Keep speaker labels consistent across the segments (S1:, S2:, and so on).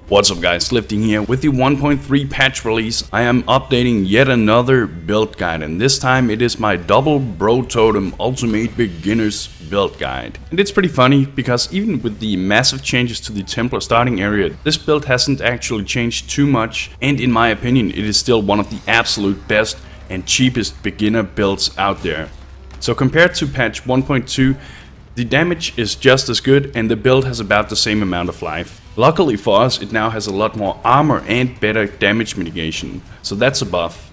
S1: What's up guys, Lifting here. With the 1.3 patch release, I am updating yet another build guide, and this time it is my Double Bro Totem Ultimate Beginner's build guide. And it's pretty funny, because even with the massive changes to the Templar starting area, this build hasn't actually changed too much, and in my opinion it is still one of the absolute best and cheapest beginner builds out there. So compared to patch 1.2, the damage is just as good and the build has about the same amount of life. Luckily for us, it now has a lot more armor and better damage mitigation, so that's a buff.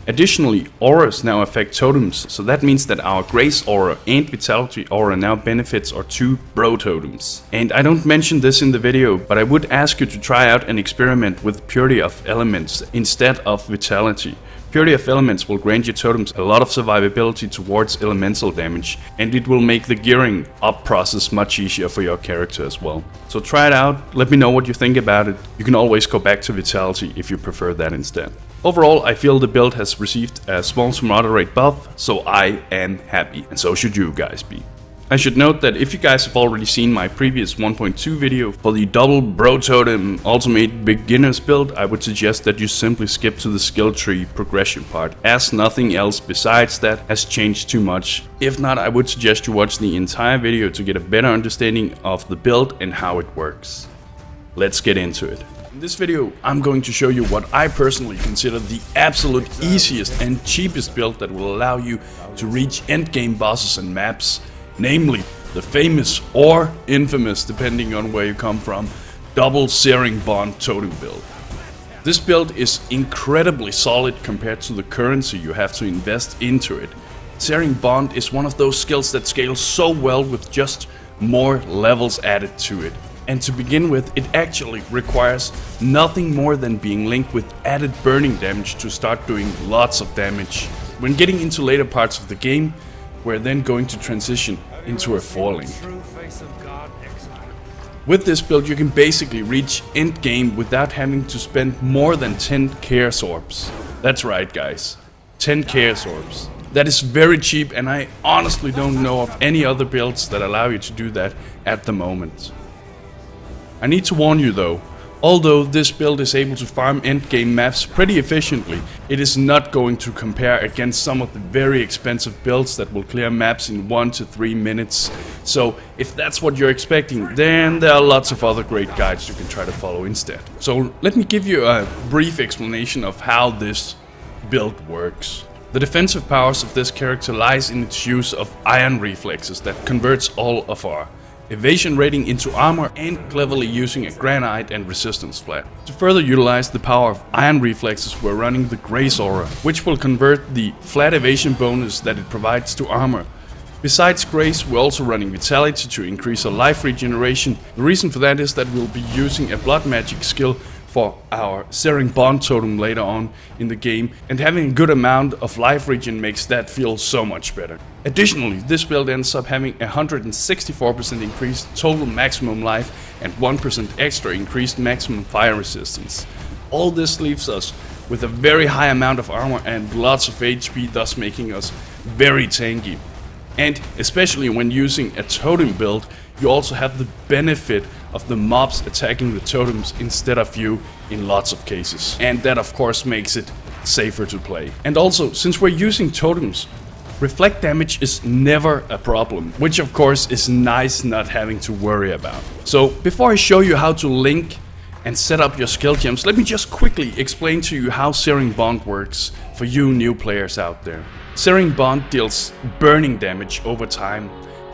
S1: Additionally, auras now affect totems, so that means that our Grace aura and Vitality aura now benefits our two Bro totems. And I don't mention this in the video, but I would ask you to try out an experiment with Purity of Elements instead of Vitality. Purity of Elements will grant your totems a lot of survivability towards elemental damage, and it will make the gearing up process much easier for your character as well. So try it out, let me know what you think about it. You can always go back to Vitality if you prefer that instead. Overall, I feel the build has received a small to moderate buff, so I am happy, and so should you guys be. I should note that if you guys have already seen my previous 1.2 video for the Double Bro Totem Ultimate Beginner's build, I would suggest that you simply skip to the skill tree progression part, as nothing else besides that has changed too much. If not, I would suggest you watch the entire video to get a better understanding of the build and how it works. Let's get into it. In this video, I'm going to show you what I personally consider the absolute easiest and cheapest build that will allow you to reach endgame bosses and maps. Namely, the famous or infamous, depending on where you come from, Double Searing Bro Totem build. This build is incredibly solid compared to the currency you have to invest into it. Searing Bond is one of those skills that scales so well with just more levels added to it. And to begin with, it actually requires nothing more than being linked with added burning damage to start doing lots of damage. When getting into later parts of the game, we're then going to transition into a 4-link. With this build you can basically reach end game without having to spend more than 10 Chaos Orbs. That's right guys, 10 Chaos Orbs. That is very cheap, and I honestly don't know of any other builds that allow you to do that at the moment. I need to warn you though, although this build is able to farm endgame maps pretty efficiently, it is not going to compare against some of the very expensive builds that will clear maps in 1 to 3 minutes. So if that's what you're expecting, then there are lots of other great guides you can try to follow instead. So let me give you a brief explanation of how this build works. The defensive powers of this character lies in its use of iron reflexes that converts all of our evasion rating into armor, and cleverly using a granite and resistance flat. To further utilize the power of iron reflexes, we're running the Grace aura, which will convert the flat evasion bonus that it provides to armor. Besides Grace, we're also running Vitality to increase our life regeneration. The reason for that is that we'll be using a blood magic skill for our Searing Bro Totem later on in the game, and having a good amount of life regen makes that feel so much better. Additionally, this build ends up having 164% increased total maximum life and 1% extra increased maximum fire resistance. All this leaves us with a very high amount of armor and lots of HP, thus making us very tanky. And especially when using a totem build, you also have the benefit of the mobs attacking the totems instead of you in lots of cases. And that of course makes it safer to play. And also, since we're using totems, reflect damage is never a problem, which of course is nice not having to worry about. So before I show you how to link and set up your skill gems, let me just quickly explain to you how Searing Bond works for you new players out there. Searing Bond deals burning damage over time,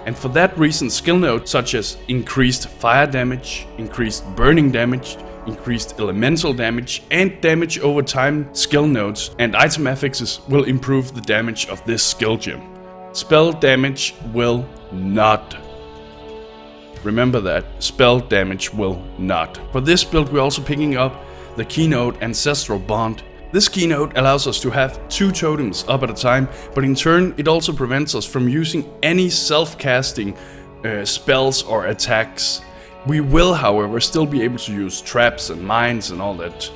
S1: and for that reason skill nodes such as increased fire damage, increased burning damage, increased elemental damage, and damage over time skill nodes and item affixes will improve the damage of this skill gem. Spell damage will not. Remember that, spell damage will not. For this build we're also picking up the keynode Ancestral Bond. This keynode allows us to have 2 totems up at a time, but in turn it also prevents us from using any self-casting spells or attacks. We will, however, still be able to use traps and mines and all that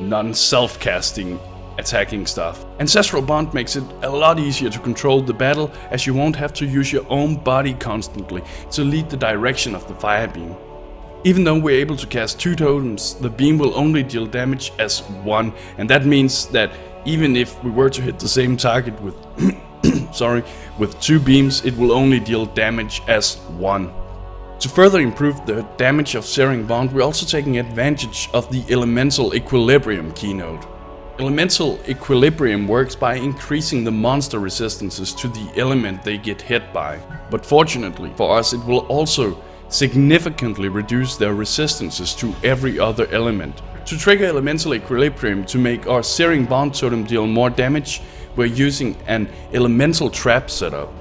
S1: non-self-casting attacking stuff. Ancestral Bond makes it a lot easier to control the battle, as you won't have to use your own body constantly to lead the direction of the fire beam. Even though we're able to cast 2 totems, the beam will only deal damage as 1, and that means that even if we were to hit the same target with with 2 beams, it will only deal damage as 1. To further improve the damage of Searing Bond, we're also taking advantage of the Elemental Equilibrium keynote. Elemental Equilibrium works by increasing the monster resistances to the element they get hit by, but fortunately for us it will also significantly reduce their resistances to every other element. To trigger Elemental Equilibrium to make our Searing Bond totem deal more damage, we're using an elemental trap setup.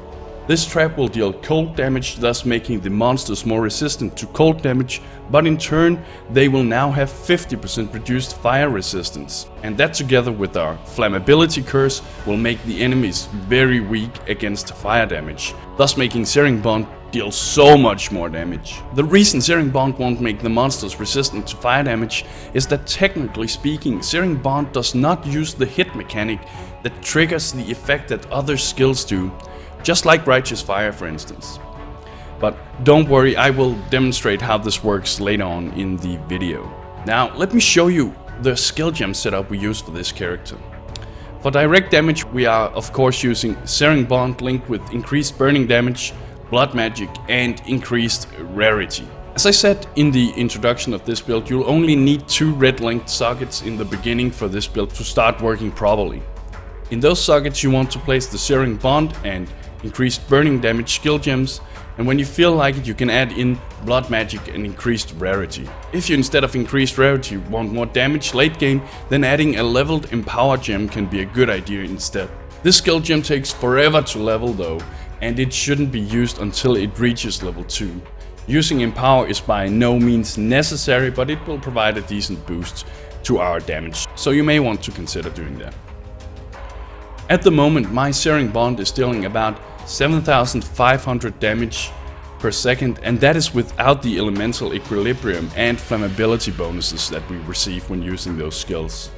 S1: This trap will deal cold damage, thus making the monsters more resistant to cold damage, but in turn they will now have 50% reduced fire resistance. And that together with our flammability curse will make the enemies very weak against fire damage, thus making Searing Bond deal so much more damage. The reason Searing Bond won't make the monsters resistant to fire damage is that technically speaking, Searing Bond does not use the hit mechanic that triggers the effect that other skills do, just like Righteous Fire for instance. But don't worry, I will demonstrate how this works later on in the video. Now let me show you the skill gem setup we use for this character. For direct damage we are of course using Searing Bond linked with increased burning damage, blood magic and increased rarity. As I said in the introduction of this build, you'll only need 2 red linked sockets in the beginning for this build to start working properly. In those sockets you want to place the Searing Bond and increased burning damage skill gems, and when you feel like it you can add in blood magic and increased rarity. If you instead of increased rarity want more damage late game, then adding a leveled empower gem can be a good idea instead. This skill gem takes forever to level though, and it shouldn't be used until it reaches level 2. Using empower is by no means necessary, but it will provide a decent boost to our damage, so you may want to consider doing that. At the moment my Searing Bond is dealing about 7,500 damage per second, and that is without the Elemental Equilibrium and flammability bonuses that we receive when using those skills.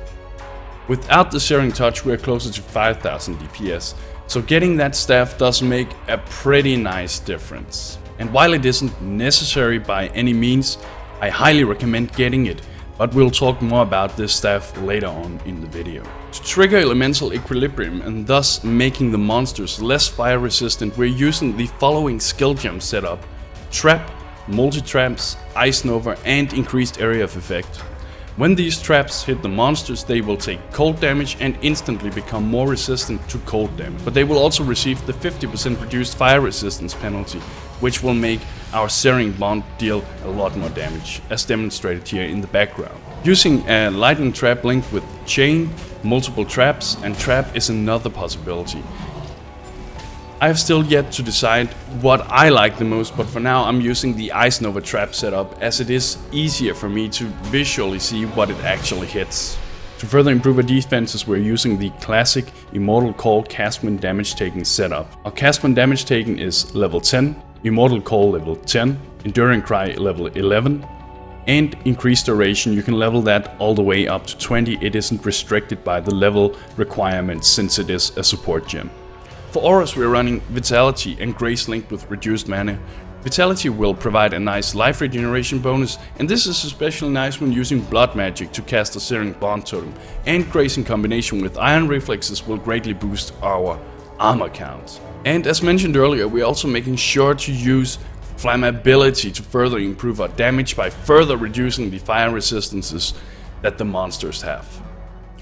S1: Without the Searing Touch we are closer to 5,000 DPS, so getting that staff does make a pretty nice difference. And while it isn't necessary by any means, I highly recommend getting it, but we'll talk more about this staff later on in the video. To trigger Elemental Equilibrium and thus making the monsters less fire resistant, we're using the following skill gem setup: Trap, Multi-Traps, Ice Nova and Increased Area of Effect. When these traps hit the monsters, they will take cold damage and instantly become more resistant to cold damage. But they will also receive the 50% reduced fire resistance penalty, which will make our Searing Bond deal a lot more damage, as demonstrated here in the background. Using a lightning trap linked with chain, multiple traps and trap is another possibility. I have still yet to decide what I like the most, but for now I'm using the Ice Nova trap setup, as it is easier for me to visually see what it actually hits. To further improve our defenses, we're using the classic Immortal Call cast when damage taken setup. Our cast when damage taken is level 10, Immortal Call level 10, Enduring Cry level 11, and Increased Duration you can level that all the way up to 20. It isn't restricted by the level requirements since it is a support gem. For auras we're running Vitality and Grace linked with reduced mana. Vitality will provide a nice life regeneration bonus, and this is especially nice when using blood magic to cast a Searing Bond totem, and Grace in combination with Iron Reflexes will greatly boost our armor count. And as mentioned earlier, we're also making sure to use flammability to further improve our damage by further reducing the fire resistances that the monsters have.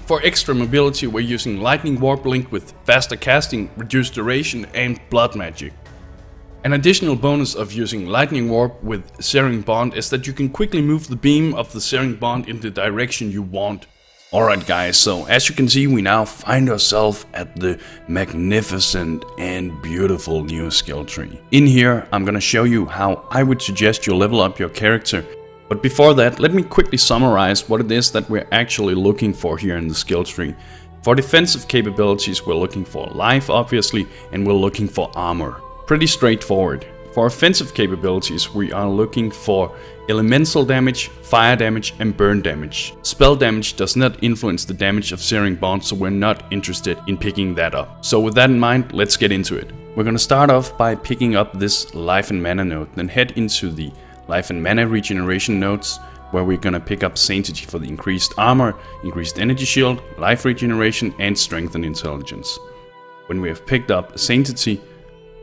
S1: For extra mobility we're using Lightning Warp linked with faster casting, reduced duration and blood magic. An additional bonus of using Lightning Warp with Searing Bond is that you can quickly move the beam of the Searing Bond in the direction you want. Alright guys, so as you can see we now find ourselves at the magnificent and beautiful new skill tree. In here I'm gonna show you how I would suggest you level up your character. But before that, let me quickly summarize what it is that we're actually looking for here in the skill tree. For defensive capabilities we're looking for life obviously, and we're looking for armor. Pretty straightforward. For offensive capabilities we are looking for elemental damage, fire damage and burn damage. Spell damage does not influence the damage of Searing Bond, so we're not interested in picking that up. So with that in mind, let's get into it. We're gonna start off by picking up this life and mana node, then head into the life and mana regeneration nodes, where we're gonna pick up Sanctity for the increased armor, increased energy shield, life regeneration, and strength and intelligence. When we have picked up Sanctity,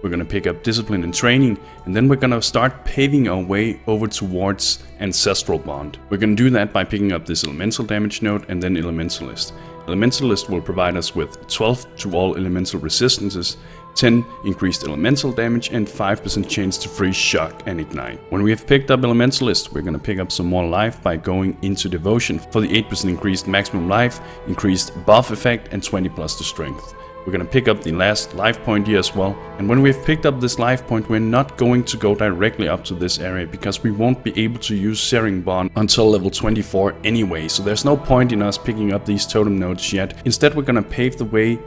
S1: we're gonna pick up Discipline and Training, and then we're gonna start paving our way over towards Ancestral Bond. We're gonna do that by picking up this Elemental Damage node and then Elementalist. Elementalist will provide us with 12 to all elemental resistances, 10 increased elemental damage, and 5% chance to freeze, shock, and ignite. When we have picked up Elementalist, we're gonna pick up some more life by going into Devotion for the 8% increased maximum life, increased buff effect, and 20 plus to strength. We're gonna pick up the last life point here as well. And when we've picked up this life point, we're not going to go directly up to this area because we won't be able to use Searing Bond until level 24 anyway. So there's no point in us picking up these totem nodes yet. Instead, we're gonna pave the way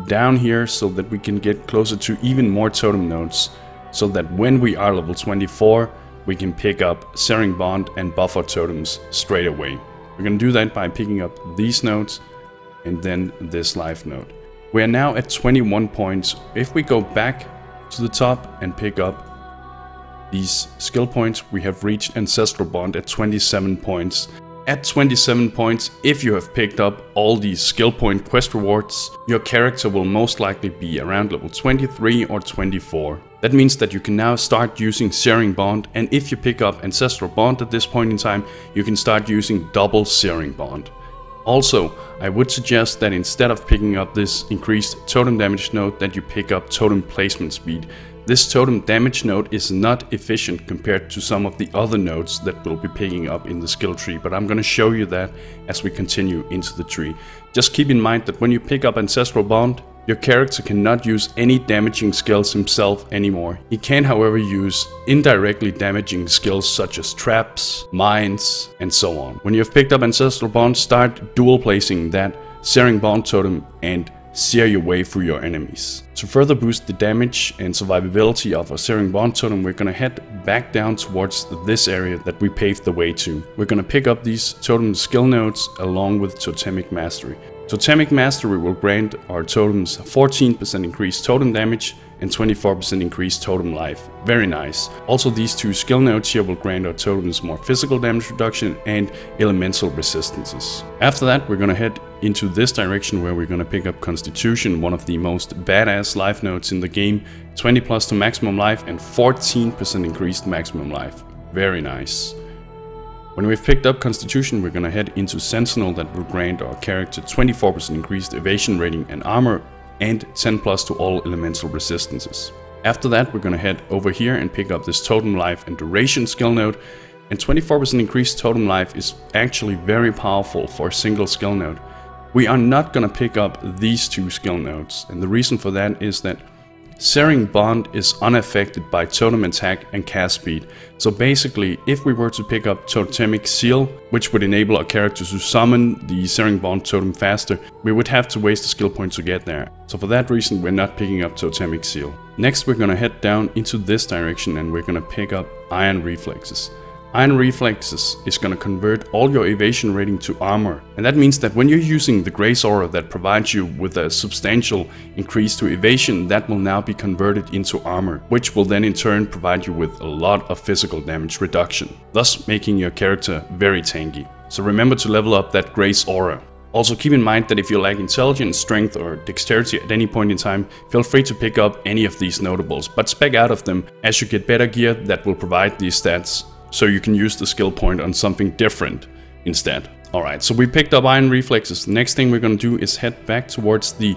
S1: down here so that we can get closer to even more totem nodes. So that when we are level 24, we can pick up Searing Bond and buffer totems straight away. We're gonna do that by picking up these nodes and then this life node. We are now at 21 points. If we go back to the top and pick up these skill points, we have reached Ancestral Bond at 27 points. At 27 points, if you have picked up all these skill point quest rewards, your character will most likely be around level 23 or 24. That means that you can now start using Searing Bond, and if you pick up Ancestral Bond at this point in time, you can start using Double Searing Bond. Also, I would suggest that instead of picking up this increased totem damage node, that you pick up totem placement speed. This totem damage node is not efficient compared to some of the other nodes that we'll be picking up in the skill tree, but I'm gonna show you that as we continue into the tree. Just keep in mind that when you pick up Ancestral Bond, your character cannot use any damaging skills himself anymore. He can, however, use indirectly damaging skills such as traps, mines, and so on. When you have picked up Ancestral Bond, start dual placing that Searing Bond totem and sear your way through your enemies. To further boost the damage and survivability of our Searing Bond totem, we're gonna head back down towards this area that we paved the way to. We're gonna pick up these totem skill nodes along with Totemic Mastery. Totemic Mastery will grant our totems 14% increased totem damage and 24% increased totem life. Very nice. Also, these two skill nodes here will grant our totems more physical damage reduction and elemental resistances. After that, we're gonna head into this direction where we're gonna pick up Constitution, one of the most badass life nodes in the game. 20 plus to maximum life and 14% increased maximum life. Very nice. When we've picked up Constitution, we're gonna head into Sentinel that will grant our character 24% increased evasion rating and armor and 10 plus to all elemental resistances. After that, we're gonna head over here and pick up this Totem Life and Duration skill node, and 24% increased Totem Life is actually very powerful for a single skill node. We are not gonna pick up these two skill nodes, and the reason for that is that Searing Bond is unaffected by totem attack and cast speed. So basically, if we were to pick up Totemic Seal, which would enable our character to summon the Searing Bond totem faster, we would have to waste a skill point to get there. So for that reason, we're not picking up Totemic Seal. Next, we're gonna head down into this direction and we're gonna pick up Iron Reflexes. Iron Reflexes is going to convert all your evasion rating to armor, and that means that when you're using the Grace Aura that provides you with a substantial increase to evasion, that will now be converted into armor, which will then in turn provide you with a lot of physical damage reduction, thus making your character very tanky. So remember to level up that Grace Aura. Also keep in mind that if you lack intelligence, strength or dexterity at any point in time, feel free to pick up any of these notables, but spec out of them as you get better gear that will provide these stats, so you can use the skill point on something different instead. Alright, so we picked up Iron Reflexes. The next thing we're gonna do is head back towards the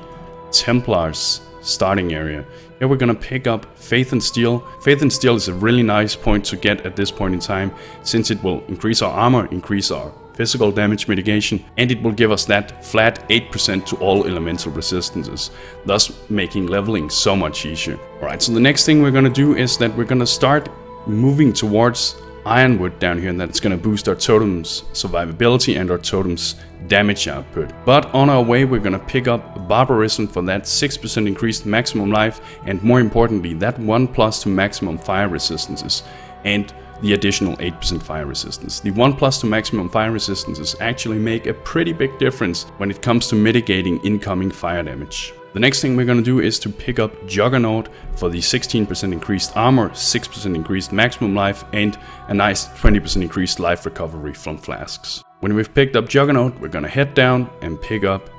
S1: Templars starting area. Here we're gonna pick up Faith and Steel. Faith and Steel is a really nice point to get at this point in time, since it will increase our armor, increase our physical damage mitigation, and it will give us that flat 8% to all elemental resistances, thus making leveling so much easier. Alright, so the next thing we're gonna do is that we're gonna start moving towards Ironwood down here, and that's going to boost our totem's survivability and our totem's damage output. But on our way, we're going to pick up Barbarism for that 6% increased maximum life, and more importantly, that 1+ to maximum fire resistances. And the additional 8% fire resistance. The 1+ to maximum fire resistances actually make a pretty big difference when it comes to mitigating incoming fire damage. The next thing we're going to do is to pick up Juggernaut for the 16% increased armor, 6% increased maximum life, and a nice 20% increased life recovery from flasks. When we've picked up Juggernaut, we're going to head down and pick up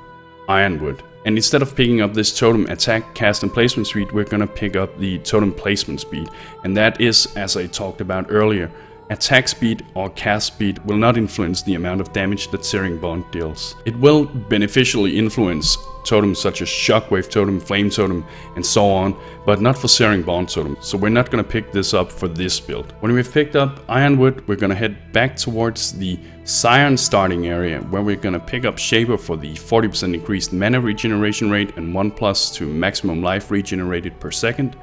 S1: Ironwood. And instead of picking up this totem attack, cast, and placement speed, we're going to pick up the totem placement speed. And that is, as I talked about earlier, attack speed or cast speed will not influence the amount of damage that Searing Bond deals. It will beneficially influence totems such as Shockwave Totem, Flame Totem, and so on, but not for Searing Bond Totem, so we're not going to pick this up for this build. When we've picked up Ironwood, we're going to head back towards the Scion starting area, where we're going to pick up Shaper for the 40% increased mana regeneration rate and 1+ to maximum life regenerated per second.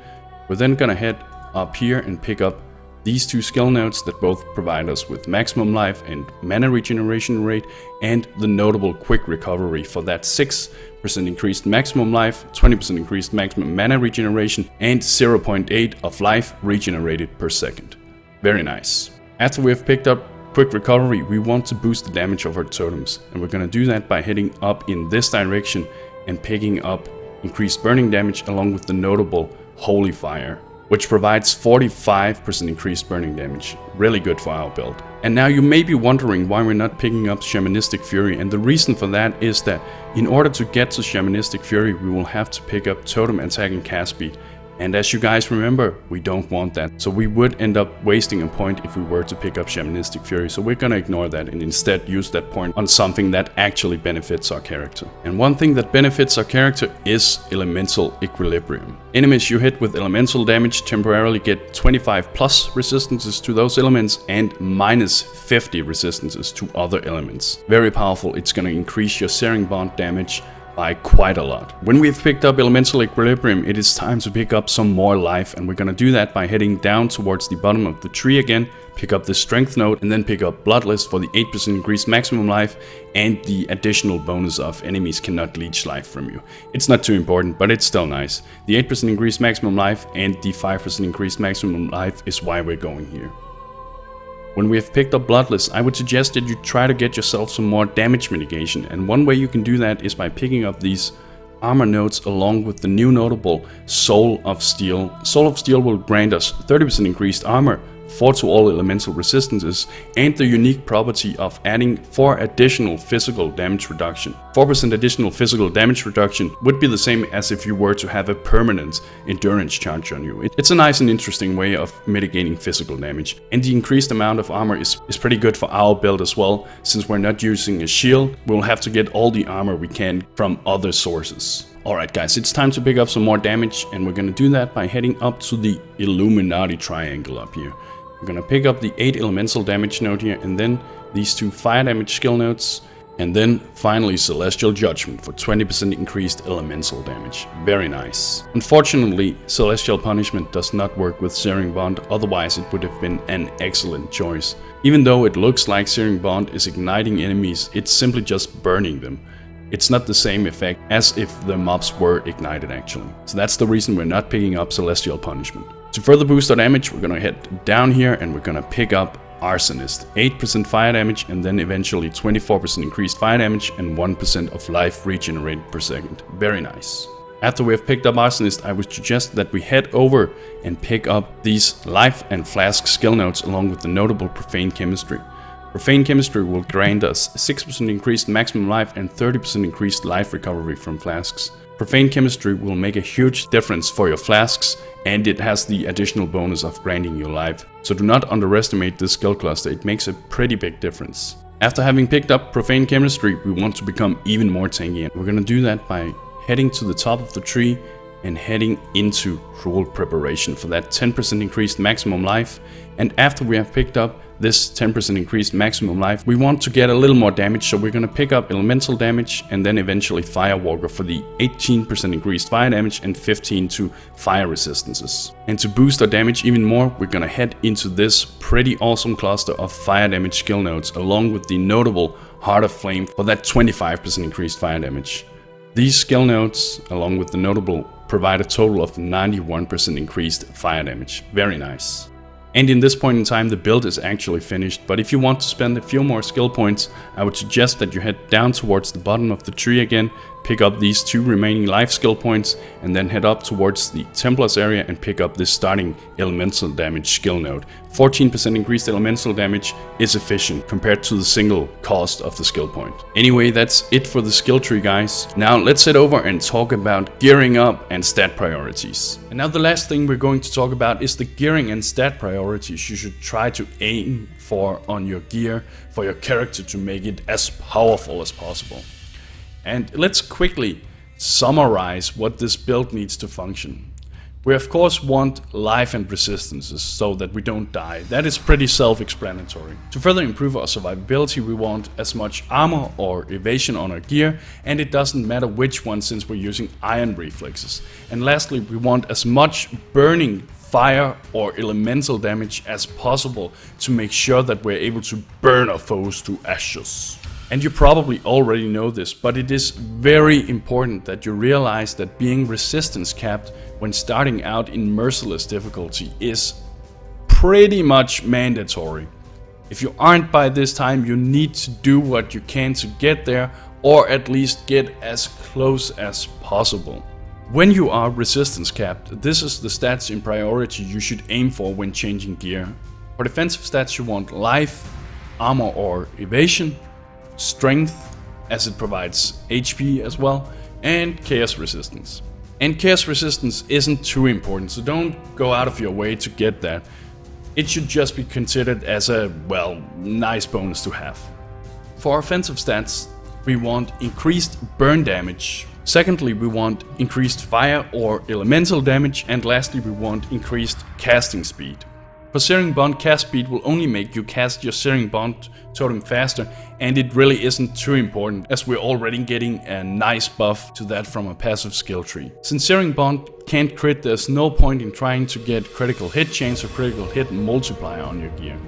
S1: We're then going to head up here and pick up these two skill nodes that both provide us with maximum life and mana regeneration rate, and the notable quick recovery for that 6% increased maximum life, 20% increased maximum mana regeneration, and 0.8 of life regenerated per second. Very nice. After we have picked up quick recovery, we want to boost the damage of our totems, and we're going to do that by heading up in this direction and picking up increased burning damage along with the notable Holy Fire, which provides 45% increased burning damage. Really good for our build. And now you may be wondering why we're not picking up Shamanistic Fury, and the reason for that is that in order to get to Shamanistic Fury, we will have to pick up totem attack and cast speed. And as you guys remember, we don't want that. So we would end up wasting a point if we were to pick up Shamanistic Fury. So we're gonna ignore that and instead use that point on something that actually benefits our character. And one thing that benefits our character is Elemental Equilibrium. Enemies you hit with elemental damage temporarily get 25+ resistances to those elements and -50 resistances to other elements. Very powerful. It's gonna increase your Searing Bond damage by quite a lot. When we've picked up Elemental Equilibrium, it is time to pick up some more life, and we're gonna do that by heading down towards the bottom of the tree again, pick up the Strength node, and then pick up Bloodless for the 8% increased maximum life and the additional bonus of enemies cannot leech life from you. It's not too important, but it's still nice. The 8% increased maximum life and the 5% increased maximum life is why we're going here. When we have picked up Bloodless, I would suggest that you try to get yourself some more damage mitigation, and one way you can do that is by picking up these armor nodes along with the new notable Soul of Steel. Soul of Steel will grant us 30% increased armor, 4 to all elemental resistances, and the unique property of adding 4 additional physical damage reduction. 4% additional physical damage reduction would be the same as if you were to have a permanent endurance charge on you. It's a nice and interesting way of mitigating physical damage. And the increased amount of armor is pretty good for our build as well. Since we're not using a shield, we'll have to get all the armor we can from other sources. Alright guys, it's time to pick up some more damage, and we're gonna do that by heading up to the Illuminati triangle up here. We're gonna pick up the 8 elemental damage node here, and then these 2 fire damage skill nodes, and then finally Celestial Judgment for 20% increased elemental damage. Very nice. Unfortunately, Celestial Punishment does not work with Searing Bond, otherwise it would have been an excellent choice. Even though it looks like Searing Bond is igniting enemies, it's simply just burning them. It's not the same effect as if the mobs were ignited actually. So that's the reason we're not picking up Celestial Punishment. To further boost our damage, we're gonna head down here and we're gonna pick up Arsonist. 8% fire damage and then eventually 24% increased fire damage and 1% of life regenerated per second. Very nice. After we have picked up Arsonist, I would suggest that we head over and pick up these life and flask skill nodes along with the notable Profane Chemistry. Profane Chemistry will grant us 6% increased maximum life and 30% increased life recovery from flasks. Profane Chemistry will make a huge difference for your flasks, and it has the additional bonus of granting you life. So do not underestimate this skill cluster, it makes a pretty big difference. After having picked up Profane Chemistry, we want to become even more tanky, and we're gonna do that by heading to the top of the tree and heading into Cruel Preparation for that 10% increased maximum life. And after we have picked up this 10% increased maximum life, we want to get a little more damage, so we're gonna pick up Elemental Damage and then eventually Firewalker for the 18% increased fire damage and 15 to fire resistances. And to boost our damage even more, we're gonna head into this pretty awesome cluster of fire damage skill nodes along with the notable Heart of Flame for that 25% increased fire damage. These skill nodes, along with the notable, provide a total of 91% increased fire damage. Very nice. And in this point in time, the build is actually finished. But if you want to spend a few more skill points, I would suggest that you head down towards the bottom of the tree again, pick up these 2 remaining life skill points, and then head up towards the Templars area and pick up this starting elemental damage skill node. 14% increased elemental damage is efficient compared to the single cost of the skill point. Anyway, that's it for the skill tree, guys. Now let's head over and talk about gearing up and stat priorities. And now the last thing we're going to talk about is the gearing and stat priorities you should try to aim for on your gear for your character to make it as powerful as possible. And let's quickly summarize what this build needs to function. We of course want life and resistances so that we don't die. That is pretty self-explanatory. To further improve our survivability, we want as much armor or evasion on our gear, and it doesn't matter which one since we're using iron reflexes. And lastly, we want as much burning, fire or elemental damage as possible to make sure that we're able to burn our foes to ashes. And you probably already know this, but it is very important that you realize that being resistance capped when starting out in merciless difficulty is pretty much mandatory. If you aren't by this time, you need to do what you can to get there, or at least get as close as possible. When you are resistance capped, this is the stats in priority you should aim for when changing gear. For defensive stats you want life, armor or evasion, strength, as it provides HP as well, and chaos resistance. And chaos resistance isn't too important, so don't go out of your way to get that. It should just be considered as a, well, nice bonus to have. For offensive stats, we want increased burn damage. Secondly, we want increased fire or elemental damage, and lastly we want increased casting speed. For Searing Bond, cast speed will only make you cast your Searing Bond totem faster, and it really isn't too important as we're already getting a nice buff to that from a passive skill tree. Since Searing Bond can't crit, there's no point in trying to get critical hit chance or critical hit multiplier on your gear.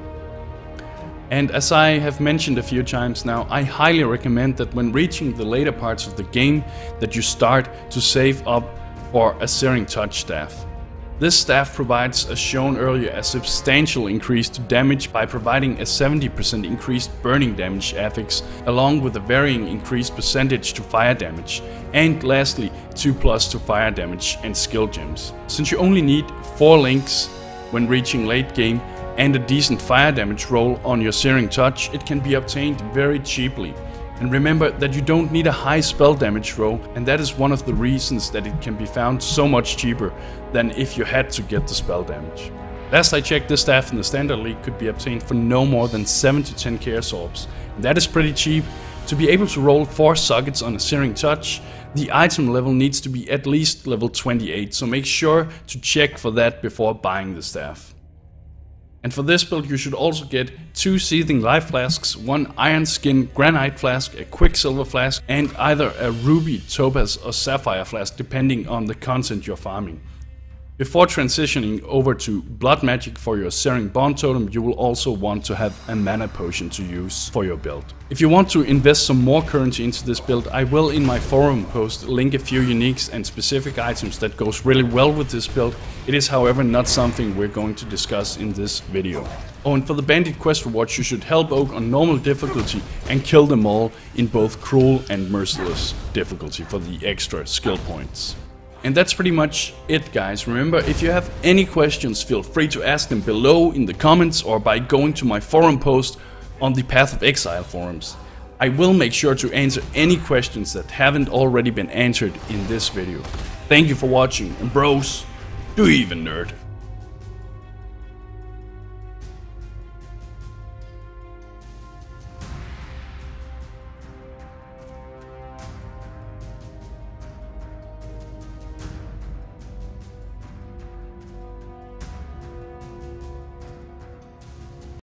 S1: And as I have mentioned a few times now, I highly recommend that when reaching the later parts of the game that you start to save up for a Searing Touch staff. This staff provides, as shown earlier, a substantial increase to damage by providing a 70% increased burning damage affix, along with a varying increased percentage to fire damage, and lastly 2+ to fire damage and skill gems. Since you only need 4 links when reaching late game and a decent fire damage roll on your Searing Touch, it can be obtained very cheaply. And remember that you don't need a high spell damage roll, and that is one of the reasons that it can be found so much cheaper than if you had to get the spell damage. Last I checked, this staff in the standard league could be obtained for no more than 7 to 10 chaos orbs, and that is pretty cheap. To be able to roll 4 sockets on a Searing Touch, the item level needs to be at least level 28, so make sure to check for that before buying the staff. And for this build you should also get 2 Seething Life Flasks, 1 Iron Skin Granite Flask, a Quicksilver Flask, and either a Ruby, Topaz or Sapphire Flask depending on the content you're farming. Before transitioning over to Blood Magic for your Searing Bond Totem, you will also want to have a Mana Potion to use for your build. If you want to invest some more currency into this build, I will in my forum post link a few uniques and specific items that goes really well with this build. It is however not something we're going to discuss in this video. Oh, and for the Bandit quest rewards, you should help Oak on normal difficulty and kill them all in both cruel and merciless difficulty for the extra skill points. And that's pretty much it, guys. Remember, if you have any questions, feel free to ask them below in the comments or by going to my forum post on the Path of Exile forums. I will make sure to answer any questions that haven't already been answered in this video. Thank you for watching, and bros, do you even nerd?